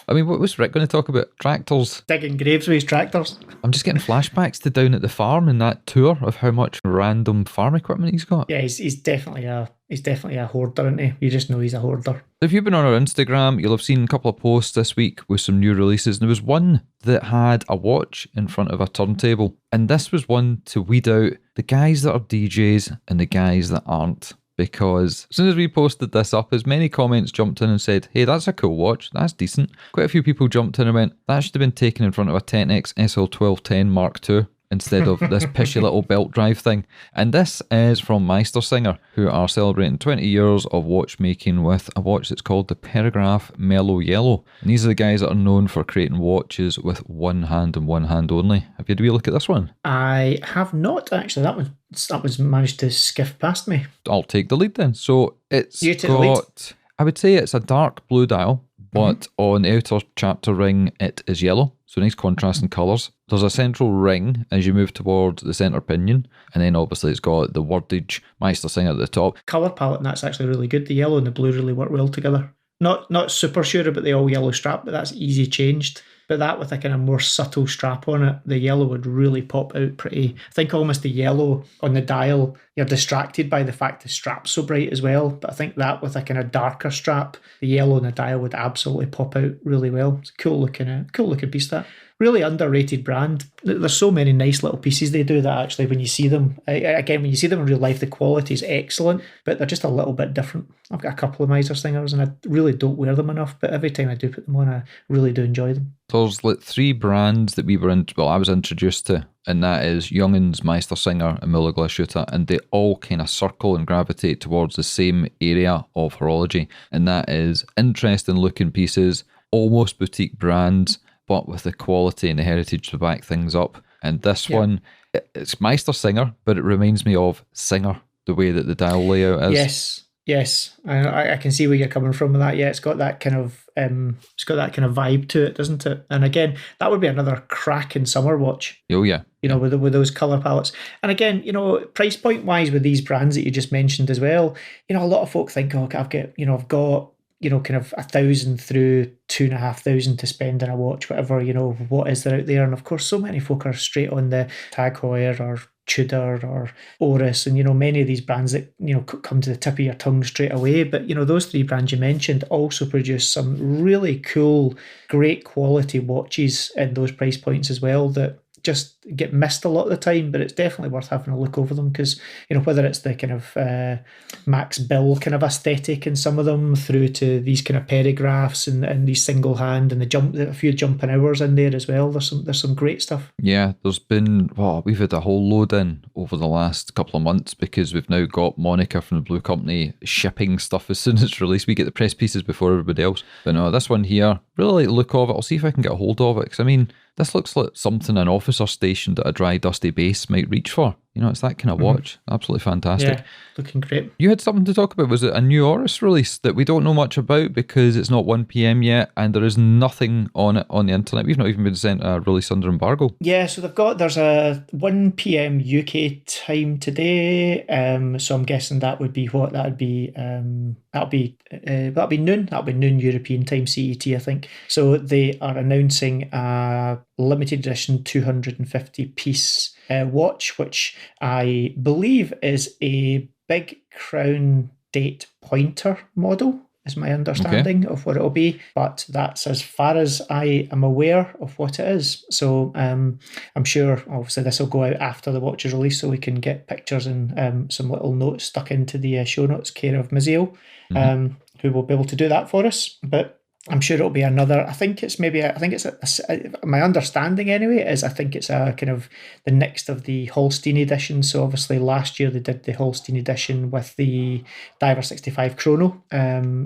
I mean, what was Rick going to talk about? Tractors? Digging graves with his tractors. I'm just getting flashbacks to down at the farm and that tour of how much random farm equipment he's got. Yeah, he's definitely a hoarder, isn't he? You just know he's a hoarder. If you've been on our Instagram, you'll have seen a couple of posts this week with some new releases. And there was one that had a watch in front of a turntable. And this was one to weed out the guys that are DJs and the guys that aren't. Because as soon as we posted this up, as many comments jumped in and said, hey, that's a cool watch, that's decent. Quite a few people jumped in and went, that should have been taken in front of a 10X SL1210 Mark II instead of this pishy little belt drive thing. And this is from Meistersinger, who are celebrating 20 years of watchmaking with a watch that's called the Perigraph Mellow Yellow. And these are the guys that are known for creating watches with one hand and one hand only. Have you had a wee look at this one? I have not, actually. That was managed to skiff past me. I'll take the lead then. So it's got, I would say it's a dark blue dial, but on the outer chapter ring, it is yellow. So nice contrast in colours. There's a central ring as you move towards the centre pinion. And then obviously it's got the wordage Meistersinger at the top. Colour palette, and that's actually really good. The yellow and the blue really work well together. Not super sure about the all yellow strap, but that's easy changed. But that with a kind of more subtle strap on it, the yellow would really pop out pretty. I think almost the yellow on the dial, you're distracted by the fact the strap's so bright as well. But I think that with a kind of darker strap, the yellow on the dial would absolutely pop out really well. It's a cool looking piece, that. Really underrated brand. There's so many nice little pieces they do that actually when you see them, again, when you see them in real life, the quality is excellent, but they're just a little bit different. I've got a couple of Meistersingers and I really don't wear them enough, but every time I do put them on, I really do enjoy them. There's like three brands that I was introduced to, and that is Youngins, Meistersinger and Müller Glashütte, and they all kind of circle and gravitate towards the same area of horology, and that is interesting looking pieces, almost boutique brands, but with the quality and the heritage to back things up. And this one, it's Meistersinger, but it reminds me of Singer, the way that the dial layout is. Yes. I can see where you're coming from with that. Yeah, it's got that kind of vibe to it, doesn't it? And again, that would be another cracking summer watch. Oh yeah. With those colour palettes. And again, price point wise with these brands that you just mentioned as well, a lot of folk think, oh, I've got kind of 1,000 through 2,500 to spend on a watch, whatever, what is there out there? And of course, so many folk are straight on the Tag Heuer or Tudor or Oris, and many of these brands that come to the tip of your tongue straight away. But those three brands you mentioned also produce some really cool, great quality watches in those price points as well that just get missed a lot of the time, but it's definitely worth having a look over them because whether it's the kind of Max Bill kind of aesthetic in some of them through to these kind of perigraphs and these single hand and a few jumping hours in there as well. There's some great stuff. Yeah, there's been we've had a whole load in over the last couple of months because we've now got Monica from the Blue Company shipping stuff as soon as it's released. We get the press pieces before everybody else. But no, this one here, really like the look of it. I'll see if I can get a hold of it because this looks like something an officer stationed at a dry, dusty base might reach for. It's that kind of watch. Absolutely fantastic. Yeah, looking great. You had something to talk about. Was it a new Oris release that we don't know much about because it's not 1 p.m. yet and there is nothing on it on the internet? We've not even been sent a release under embargo. Yeah, so there's a 1 p.m. UK time today. So I'm guessing that would be what? That'll be noon. That'll be noon European time, CET, I think. So they are announcing a limited edition 250 piece watch, which I believe is a big crown date pointer model, is my understanding of what it'll be, but that's as far as I am aware of what it is. So I'm sure obviously this will go out after the watch is released, so we can get pictures and some little notes stuck into the show notes, care of Mizio, who will be able to do that for us. But I'm sure it'll be another. My understanding anyway is I think it's a kind of the next of the Holstein edition. So obviously last year they did the Holstein edition with the Diver 65 Chrono.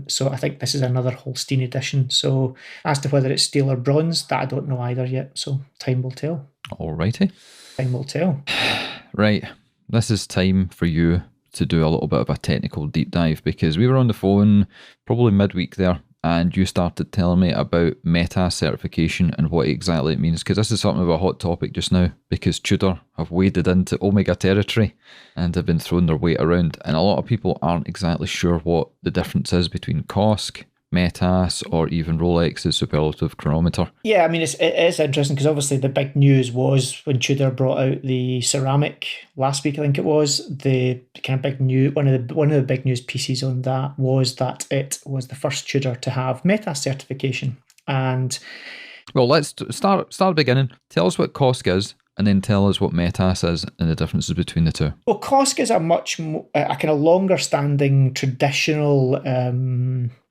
So I think this is another Holstein edition. So as to whether it's steel or bronze, that I don't know either yet. So time will tell. Alrighty. Time will tell. Right. This is time for you to do a little bit of a technical deep dive because we were on the phone probably midweek there. And you started telling me about METAS certification and what exactly it means, because this is something of a hot topic just now, because Tudor have waded into Omega territory and have been throwing their weight around, and a lot of people aren't exactly sure what the difference is between COSC, METAS, or even Rolex's superlative chronometer. Yeah, I mean, it is interesting because obviously the big news was when Tudor brought out the ceramic last week, I think it was, the kind of big news, one of the big news pieces on that was that it was the first Tudor to have METAS certification. And well, let's start beginning. Tell us what COSC is, and then tell us what METAS is and the differences between the two. Well, COSC is a kind of longer standing traditional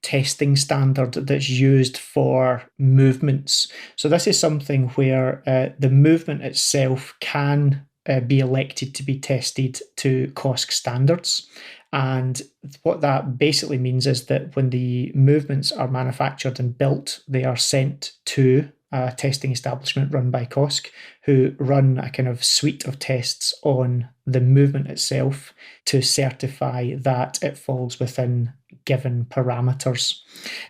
testing standard that's used for movements. So this is something where the movement itself can be elected to be tested to COSC standards. And what that basically means is that when the movements are manufactured and built, they are sent to a testing establishment run by COSC, who run a kind of suite of tests on the movement itself to certify that it falls within given parameters.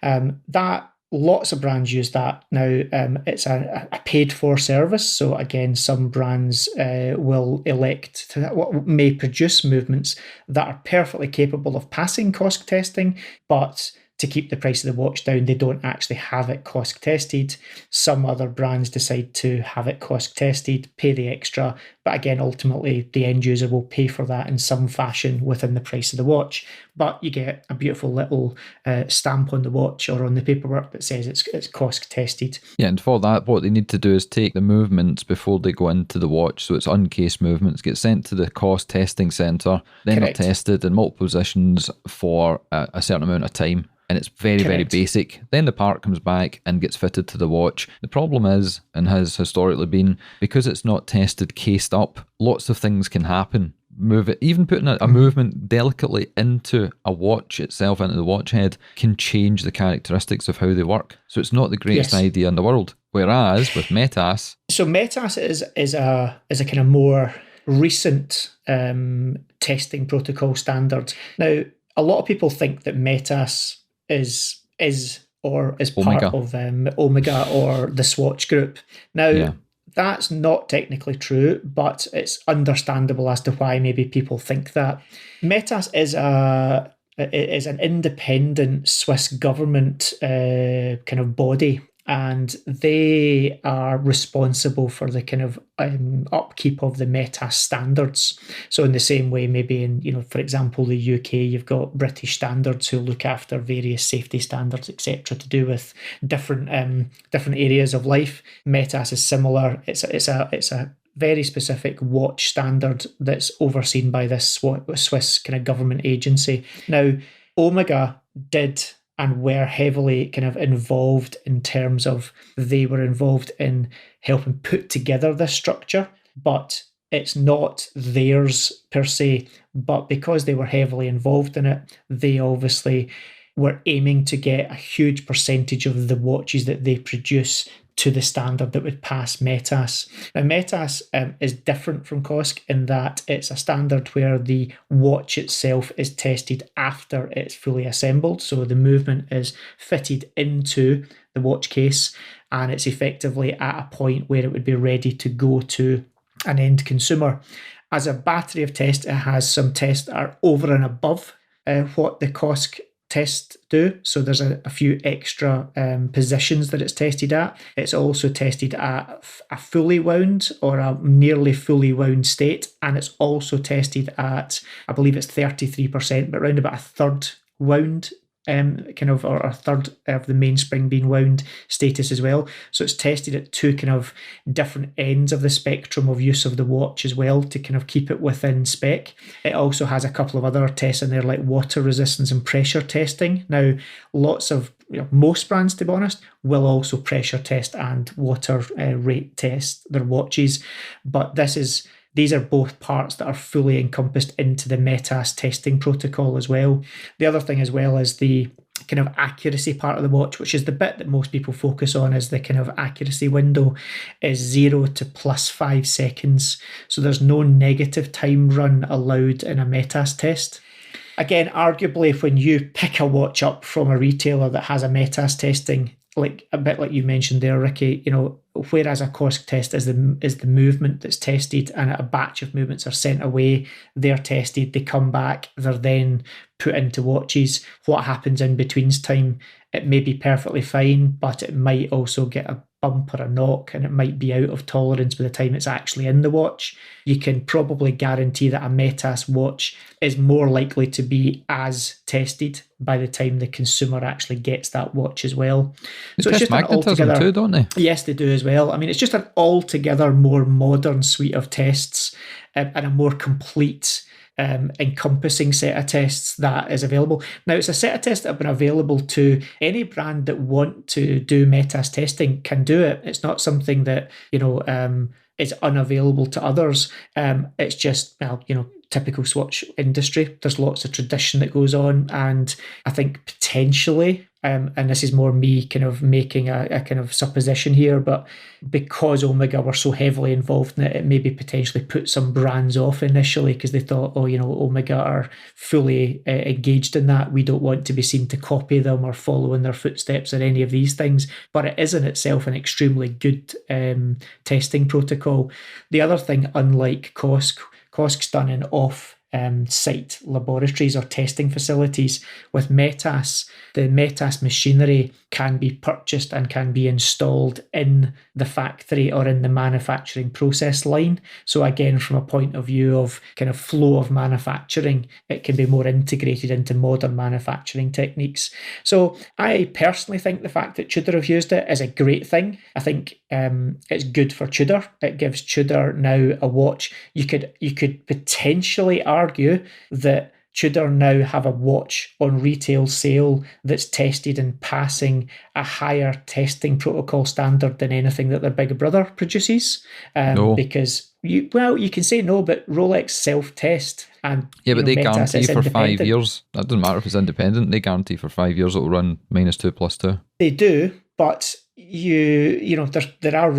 That lots of brands use that now. It's a paid for service. So again, some brands will elect what may produce movements that are perfectly capable of passing COSC testing, but to keep the price of the watch down, they don't actually have it COSC tested. Some other brands decide to have it COSC tested, pay the extra, but again, ultimately, the end user will pay for that in some fashion within the price of the watch. But you get a beautiful little stamp on the watch or on the paperwork that says it's COSC tested. Yeah, and for that, what they need to do is take the movements before they go into the watch, so it's uncased movements, get sent to the COSC testing centre, then Correct. They're tested in multiple positions for a certain amount of time. And it's very, very basic. Then the part comes back and gets fitted to the watch. The problem is, and has historically been, because it's not tested cased up, lots of things can happen. Even putting a movement delicately into a watch itself, into the watch head, can change the characteristics of how they work. So it's not the greatest idea in the world. Whereas with METAS... So METAS is a kind of more recent testing protocol standard. Now, a lot of people think that METAS is Omega. part of Omega or the Swatch group. Now, that's not technically true, but it's understandable as to why maybe people think that. METAS is an independent Swiss government kind of body, and they are responsible for the kind of upkeep of the METAS standards. So in the same way, maybe in, for example, the UK, you've got British standards who look after various safety standards, etc., to do with different areas of life. METAS is similar. It's a very specific watch standard that's overseen by this Swiss kind of government agency. Now, Omega did and were heavily kind of involved in terms of they were involved in helping put together this structure, but it's not theirs per se. But because they were heavily involved in it, they obviously were aiming to get a huge percentage of the watches that they produce to the standard that would pass METAS. Now, METAS is different from COSC in that it's a standard where the watch itself is tested after it's fully assembled. So the movement is fitted into the watch case, and it's effectively at a point where it would be ready to go to an end consumer. As a battery of tests, it has some tests that are over and above what the COSC tests do. So there's a few extra positions that it's tested at. It's also tested at a fully wound or a nearly fully wound state. And it's also tested at, I believe it's 33%, but around about a third wound or a third of the mainspring being wound status as well. So it's tested at two kind of different ends of the spectrum of use of the watch as well to kind of keep it within spec. It also has a couple of other tests in there like water resistance and pressure testing. Now, most brands, to be honest, will also pressure test and water rate test their watches, but these are both parts that are fully encompassed into the METAS testing protocol as well. The other thing as well is the kind of accuracy part of the watch, which is the bit that most people focus on, is the kind of accuracy window is 0 to +5 seconds. So there's no negative time run allowed in a METAS test. Again, arguably, when you pick a watch up from a retailer that has a METAS testing, like a bit like you mentioned there, Ricky, whereas a COSC test is the movement that's tested, and a batch of movements are sent away, they're tested, they come back, they're then put into watches. What happens in between time, it may be perfectly fine, but it might also get a bump or a knock, and it might be out of tolerance by the time it's actually in the watch. You can probably guarantee that a METAS watch is more likely to be as tested by the time the consumer actually gets that watch as well. So it's just an altogether too, don't they? Yes, they do as well. I mean, it's just an altogether more modern suite of tests and a more complete encompassing set of tests that is available. Now, it's a set of tests that have been available to any brand that want to do METAS testing can do it. It's not something that, is unavailable to others. It's just, typical Swatch industry. There's lots of tradition that goes on, and I think potentially, and this is more me kind of making a kind of supposition here, but because Omega were so heavily involved in it, it maybe potentially put some brands off initially because they thought, Omega are fully engaged in that. We don't want to be seen to copy them or follow in their footsteps or any of these things. But it is in itself an extremely good testing protocol. The other thing, unlike COSC's done in off-site laboratories or testing facilities. With METAS, the METAS machinery can be purchased and can be installed in the factory or in the manufacturing process line. So again, from a point of view of kind of flow of manufacturing, it can be more integrated into modern manufacturing techniques. So I personally think the fact that Tudor have used it is a great thing. I think it's good for Tudor. It gives Tudor now a watch. You could potentially argue that Tudor now have a watch on retail sale that's tested and passing a higher testing protocol standard than anything that their big brother produces. No. Because you can say no, but Rolex self-test. And but they METAS guarantee for 5 years. That doesn't matter if it's independent. They guarantee for 5 years it'll run -2/+2. They do, but there are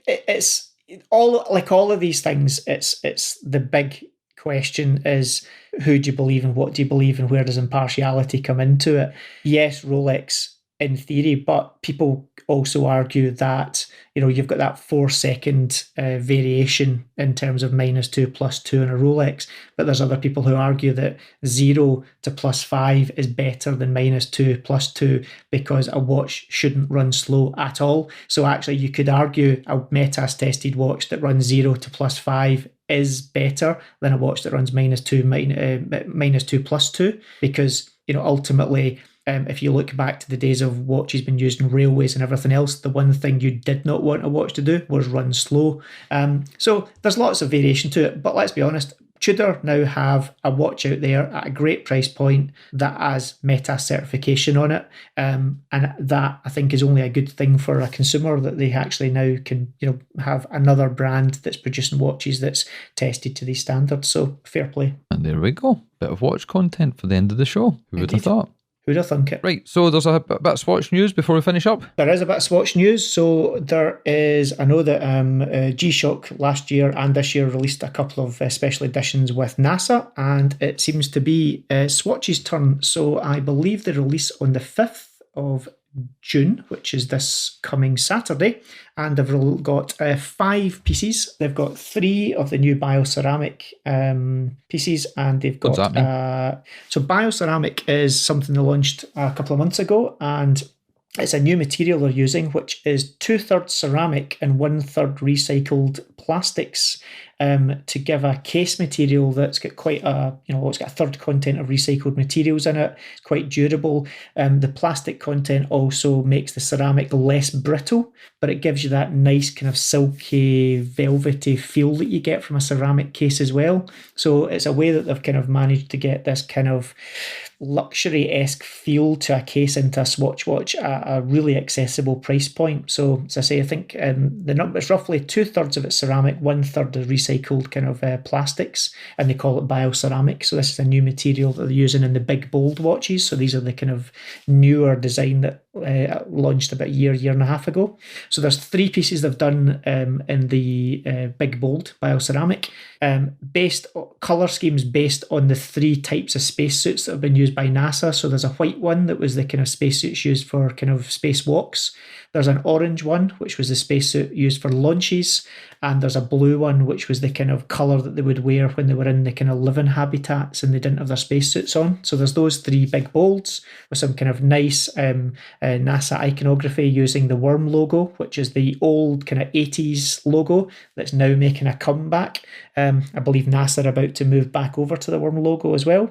it's all of these things. It's the big question is, who do you believe and what do you believe and where does impartiality come into it? Yes, Rolex in theory, but people also argue that you've got that 4-second variation in terms of -2/+2 in a Rolex, but there's other people who argue that 0 to +5 is better than -2/+2 because a watch shouldn't run slow at all. So actually you could argue a METAS tested watch that runs 0 to +5 is better than a watch that runs -2/+2 because ultimately, if you look back to the days of watches being used in railways and everything else, the one thing you did not want a watch to do was run slow. So there's lots of variation to it, but let's be honest, Tudor now have a watch out there at a great price point that has METAS certification on it, and that I think is only a good thing for a consumer, that they actually now can have another brand that's producing watches that's tested to these standards. So fair play. And there we go, bit of watch content for the end of the show. Who would have thought? Who'd have thunk it? Right, so there's a bit of Swatch news before we finish up. There is a bit of Swatch news. So there is, I know that G-Shock last year and this year released a couple of special editions with NASA, and it seems to be Swatch's turn. So I believe they release on the 5th of June, which is this coming Saturday, and they've got 5 pieces. They've got 3 of the new bioceramic pieces, and they've got so bioceramic is something they launched a couple of months ago, and it's a new material they're using, which is 2/3 ceramic and 1/3 recycled plastics, to give a case material that's got quite it's got a third content of recycled materials in it. It's quite durable. The plastic content also makes the ceramic less brittle, but it gives you that nice kind of silky, velvety feel that you get from a ceramic case as well. So it's a way that they've kind of managed to get this kind of luxury-esque feel to a case into a Swatch watch at a really accessible price point. So as I say, I think the number is roughly 2/3 of it's ceramic, 1/3 is recycled kind of plastics, and they call it bioceramic. So this is a new material that they're using in the big bold watches. So these are the kind of newer design that launched about a year and a half ago. So there's 3 pieces they've done in the big bold bioceramic, based colour schemes based on the 3 types of spacesuits that have been used by NASA. So there's a white one that was the kind of spacesuits used for kind of spacewalks. There's an orange one, which was the spacesuit used for launches, and there's a blue one, which was the kind of colour that they would wear when they were in the kind of living habitats and they didn't have their spacesuits on. So there's those 3 big bolds with some kind of nice NASA iconography using the worm logo, which is the old kind of 80s logo that's now making a comeback. I believe NASA are about to move back over to the worm logo as well.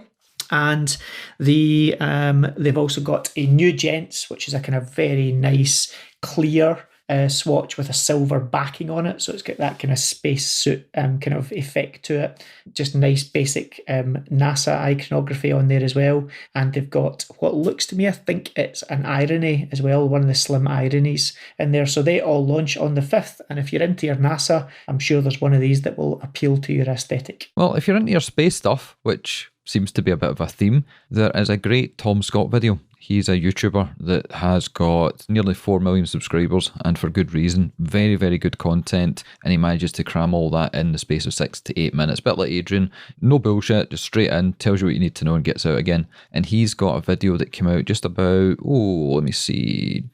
And they've also got a new Gents, which is a kind of very nice, clear swatch with a silver backing on it. So it's got that kind of spacesuit kind of effect to it. Just nice basic NASA iconography on there as well. And they've got what looks to me, I think it's an irony as well, one of the slim ironies in there. So they all launch on the 5th. And if you're into your NASA, I'm sure there's one of these that will appeal to your aesthetic. Well, if you're into your space stuff, which seems to be a bit of a theme, there is a great Tom Scott video. He's a YouTuber that has got nearly 4 million subscribers, and for good reason. Very, very good content, and he manages to cram all that in the space of 6 to 8 minutes. Bit like Adrian, no bullshit, just straight in, tells you what you need to know and gets out again. And he's got a video that came out just about,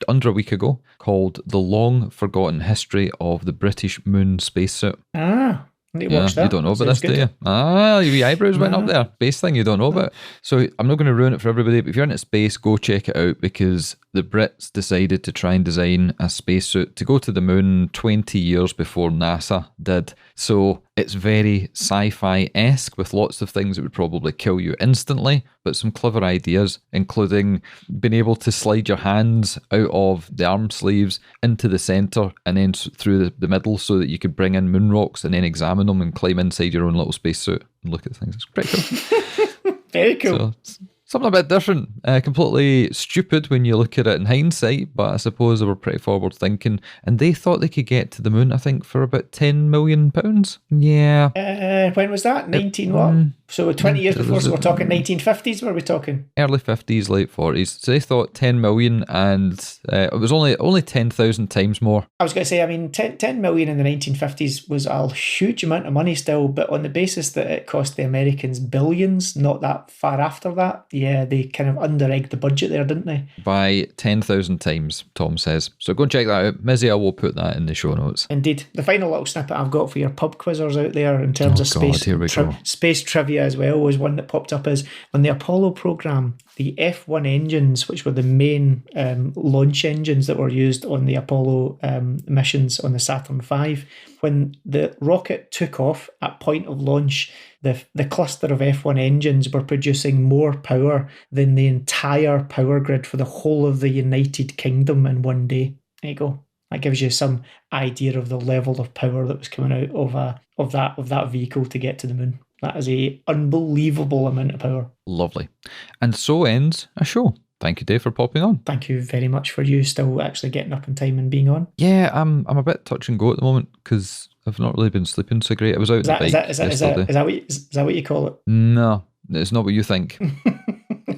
under a week ago, called The Long Forgotten History of the British Moon Spacesuit. Watch that. You don't know about Sounds this, good. do you? Your wee eyebrows went up there. Base thing you don't know about. So I'm not going to ruin it for everybody, but if you're into space, go check it out, because the Brits decided to try and design a spacesuit to go to the moon 20 years before NASA did. So it's very sci-fi-esque with lots of things that would probably kill you instantly, but some clever ideas, including being able to slide your hands out of the arm sleeves into the centre and then through the middle so that you could bring in moon rocks and then examine them and climb inside your own little spacesuit and look at things. It's pretty cool. Very cool. So, something a bit different, completely stupid when you look at it in hindsight, but I suppose they were pretty forward thinking, and they thought they could get to the moon, I think, for about £10 million. Yeah. When was that? 19 what? So 20 years before, so we're talking 1950s, were we talking? Early 50s, late 40s. So they thought 10 million, and it was only 10,000 times more. I was going to say, I mean, 10 million in the 1950s was a huge amount of money still, but on the basis that it cost the Americans billions, not that far after that, yeah, they kind of under-egged the budget there, didn't they? By 10,000 times, Tom says. So go and check that out. Mizzy, I will put that in the show notes. Indeed. The final little snippet I've got for your pub quizzers out there in terms of space trivia as well was one that popped up as on the Apollo program, the F1 engines, which were the main launch engines that were used on the Apollo missions on the Saturn V. When the rocket took off at point of launch, the cluster of F1 engines were producing more power than the entire power grid for the whole of the United Kingdom in one day. There you go. That gives you some idea of the level of power that was coming out of that vehicle to get to the moon. That is a unbelievable amount of power. Lovely. And so ends a show. Thank you, Dave, for popping on. Thank you very much for you still actually getting up in time and being on. Yeah, I'm a bit touch and go at the moment because I've not really been sleeping so great. I was out on the bike yesterday. Is that what you call it? No, it's not what you think.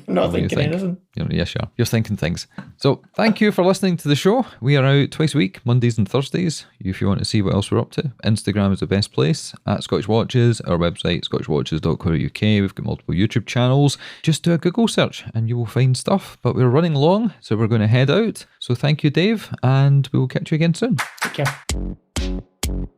Not thinking anything. You're Yes, you are. You're thinking things. So thank you for listening to the show. We are out twice a week, Mondays and Thursdays. If you want to see what else we're up to, Instagram is the best place, at Scottish Watches, our website, scottishwatches.co.uk. We've got multiple YouTube channels. Just do a Google search and you will find stuff. But we're running long, so we're going to head out. So thank you, Dave, and we will catch you again soon. Take care.